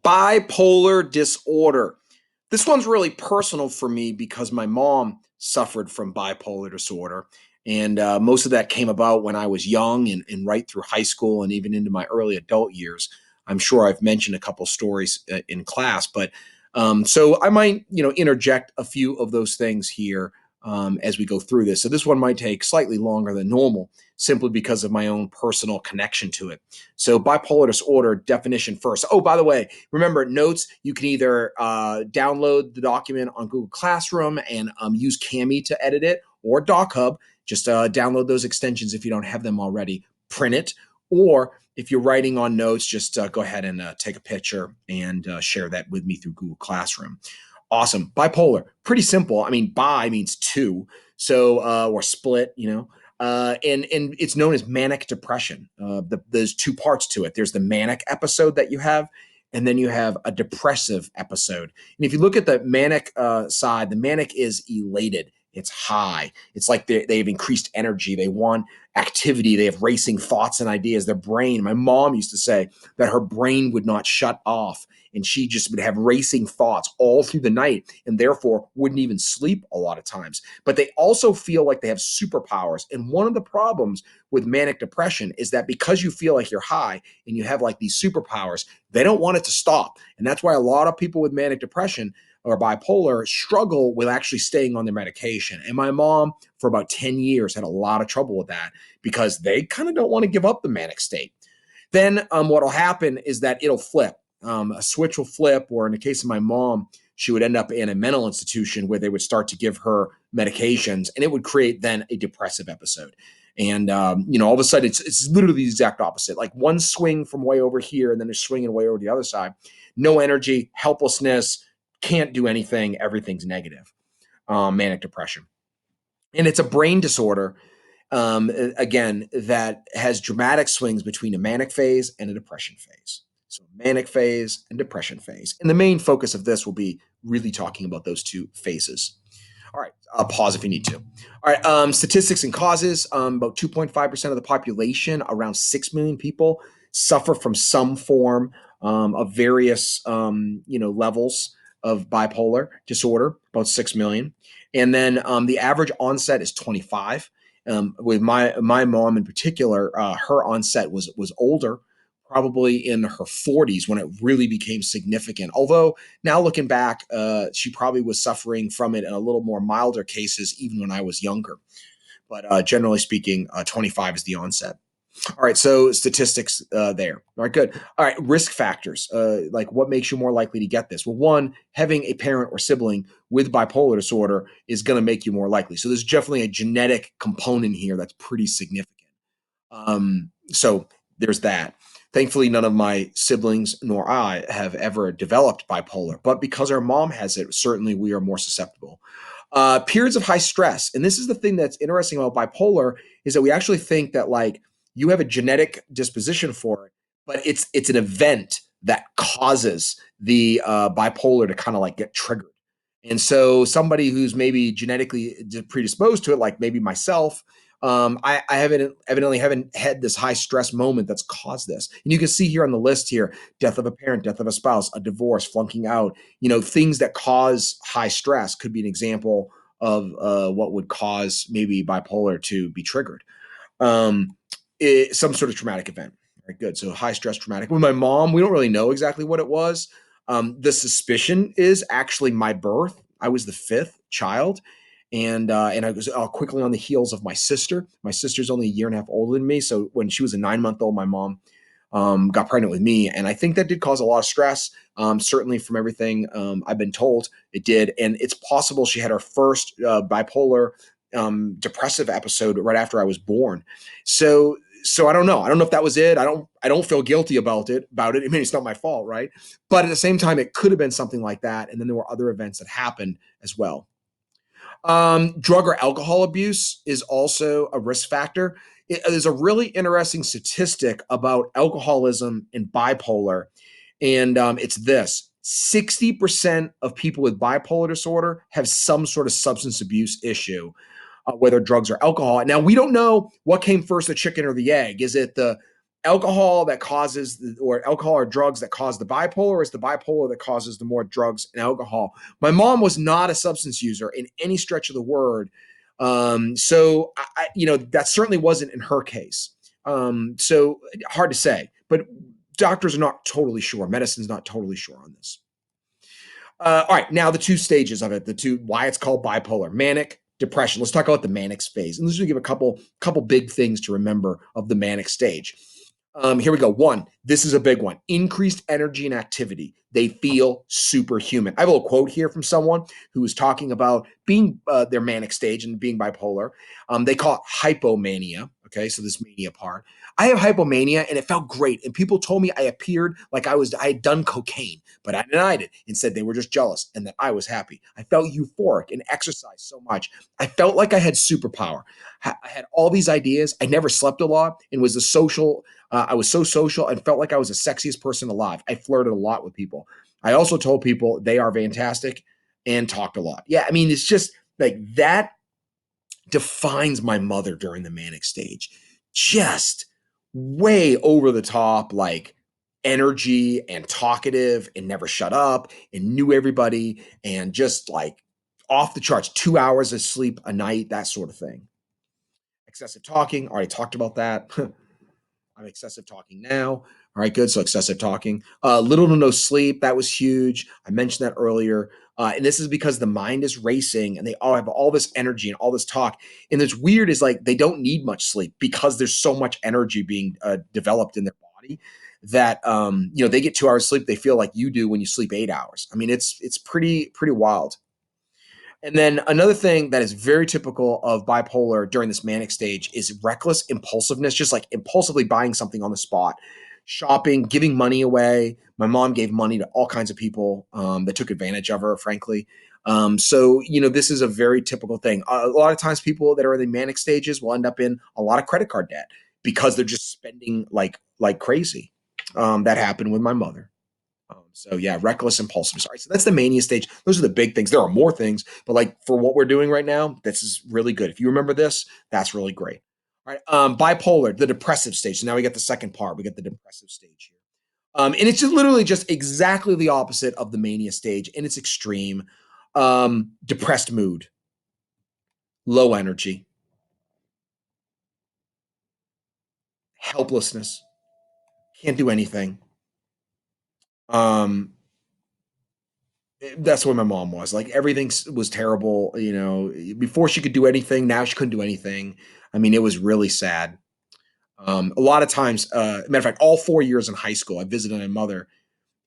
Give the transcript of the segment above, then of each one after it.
Bipolar disorder. This one's really personal for me because my mom suffered from bipolar disorder. And most of that came about when I was young and right through high school and even into my early adult years. I'm sure I've mentioned a couple stories in class, but so I might, interject a few of those things here as we go through this. So this one might take slightly longer than normal, simply because of my own personal connection to it. So bipolar disorder definition first. Oh, by the way, remember notes, you can either download the document on Google Classroom and use Cami to edit it, or DocHub. Just download those extensions if you don't have them already, print it, or if you're writing on notes, just go ahead and take a picture and share that with me through Google Classroom. Awesome. Bipolar, pretty simple. I mean, bi means two, so or split, and it's known as manic depression. There's two parts to it. There's the manic episode that you have, and then you have a depressive episode. And if you look at the manic side, the manic is elated. It's high. It's like they have increased energy. They want activity. They have racing thoughts and ideas. Their brain, my mom used to say that her brain would not shut off, and she just would have racing thoughts all through the night and therefore wouldn't even sleep a lot of times. But they also feel like they have superpowers. And one of the problems with manic depression is that because you feel like you're high and you have like these superpowers, they don't want it to stop. And that's why a lot of people with manic depression or bipolar struggle with actually staying on their medication. And my mom, for about 10 years, had a lot of trouble with that because they kind of don't want to give up the manic state. Then what will happen is that it'll flip. A switch will flip, or in the case of my mom, she would end up in a mental institution where they would start to give her medications, and it would create then a depressive episode. And all of a sudden, it's literally the exact opposite. Like one swing from way over here, and then a swinging way over the other side. No energy, helplessness, can't do anything. Everything's negative. Manic depression, and it's a brain disorder. Again, that has dramatic swings between a manic phase and a depression phase. So manic phase and depression phase. And the main focus of this will be really talking about those two phases. All right, I'll pause if you need to. All right, statistics and causes. About 2.5% of the population, around 6 million people, suffer from some form of various, levels of bipolar disorder, about 6 million. And then the average onset is 25. With my mom in particular, her onset was older, probably in her 40s when it really became significant. Although now looking back, she probably was suffering from it in a little more milder cases even when I was younger. But generally speaking, 25 is the onset. All right, so statistics there. All right, good. All right, risk factors. Like what makes you more likely to get this? Well, one, having a parent or sibling with bipolar disorder is going to make you more likely. So there's definitely a genetic component here that's pretty significant. So there's that. Thankfully, none of my siblings nor I have ever developed bipolar, but because our mom has it, certainly we are more susceptible. Periods of high stress. And this is the thing that's interesting about bipolar is that we actually think that like you have a genetic disposition for it, but it's an event that causes the bipolar to kind of like get triggered. And so somebody who's maybe genetically predisposed to it, like maybe myself, I haven't evidently haven't had this high stress moment that's caused this. And you can see here on the list here, death of a parent, death of a spouse, a divorce, flunking out, things that cause high stress could be an example of what would cause maybe bipolar to be triggered. Some sort of traumatic event. Very good. So high stress traumatic. With my mom, we don't really know exactly what it was. The suspicion is actually my birth. I was the fifth child, and I was quickly on the heels of my sister. My sister's only a year and a half older than me, so when she was a 9-month-old, my mom got pregnant with me, and I think that did cause a lot of stress. Certainly, from everything I've been told, it did, and it's possible she had her first bipolar depressive episode right after I was born. So I don't know. I don't know if that was it. I don't feel guilty about it. I mean, it's not my fault, right? But at the same time, it could have been something like that. And then there were other events that happened as well. Drug or alcohol abuse is also a risk factor. There's a really interesting statistic about alcoholism and bipolar, and it's this: 60% of people with bipolar disorder have some sort of substance abuse issue, whether drugs or alcohol. Now, we don't know what came first, the chicken or the egg. Is it the alcohol that causes or alcohol or drugs that cause the bipolar, or is the bipolar that causes the more drugs and alcohol? My mom was not a substance user in any stretch of the word. So that certainly wasn't in her case. So hard to say, but doctors are not totally sure. Medicine's not totally sure on this. All right, now the two stages of it, the two why it's called bipolar, manic, depression. Let's talk about the manic phase, and let's just give a couple big things to remember of the manic stage. Here we go. One, this is a big one. Increased energy and activity. They feel superhuman. I have a little quote here from someone who was talking about being their manic stage and being bipolar. They call it hypomania. Okay, so this mania part. I have hypomania, and it felt great. And people told me I appeared like I had done cocaine, but I denied it and said they were just jealous and that I was happy. I felt euphoric and exercised so much. I felt like I had superpower. I had all these ideas. I never slept a lot and was a social I was so social and felt like I was the sexiest person alive. I flirted a lot with people. I also told people they are fantastic and talked a lot. Yeah, I mean, it's just like that defines my mother during the manic stage. Just way over the top, like energy and talkative and never shut up and knew everybody and just like off the charts, 2 hours of sleep a night, that sort of thing. Excessive talking, already talked about that. I'm excessive talking now. All right, good. So excessive talking. Little to no sleep. That was huge. I mentioned that earlier. And this is because the mind is racing and they all have all this energy and all this talk. And it's weird is like they don't need much sleep because there's so much energy being developed in their body that they get 2 hours sleep. They feel like you do when you sleep 8 hours. I mean, it's pretty wild. And then another thing that is very typical of bipolar during this manic stage is reckless impulsiveness, just like impulsively buying something on the spot, shopping, giving money away. My mom gave money to all kinds of people that took advantage of her, frankly. This is a very typical thing. A lot of times, people that are in the manic stages will end up in a lot of credit card debt because they're just spending like crazy. That happened with my mother. So yeah, reckless, impulsive. Sorry. So that's the mania stage. Those are the big things. There are more things, but like for what we're doing right now, this is really good. If you remember this, that's really great. All right. Bipolar, the depressive stage. So now we get the second part. We get the depressive stage here. And it's just literally just exactly the opposite of the mania stage, and it's extreme. Depressed mood, low energy, helplessness, can't do anything. Um, that's where my mom was. Like everything was terrible. Before she could do anything, now she couldn't do anything. I mean, it was really sad. A lot of times, matter of fact, all 4 years in high school, I visited my mother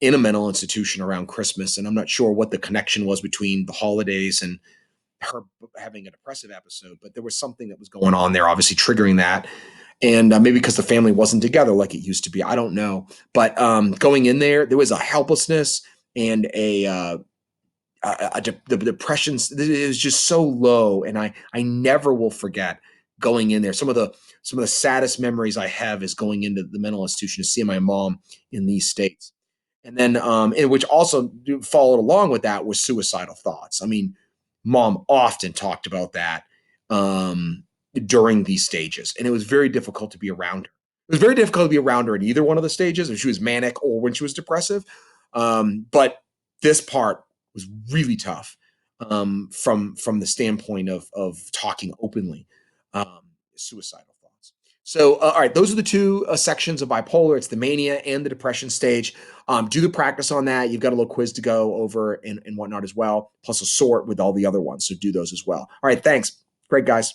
in a mental institution around Christmas, and I'm not sure what the connection was between the holidays and her having a depressive episode, but there was something that was going on there, obviously triggering that. And maybe because the family wasn't together like it used to be, I don't know. But going in there was a helplessness and the depression is just so low, and I never will forget going in there. Some of the saddest memories I have is going into the mental institution to see my mom in these states. And then and which also followed along with that was suicidal thoughts. I mean, mom often talked about that during these stages, and it was very difficult to be around her. It was very difficult to be around her in either one of the stages, if she was manic or when she was depressive. But this part was really tough from the standpoint of talking openly, um, suicidal thoughts. So, all right, those are the two sections of bipolar. It's the mania and the depression stage. Do the practice on that. You've got a little quiz to go over and whatnot as well, plus a sort with all the other ones. So do those as well. All right, thanks. Great, guys.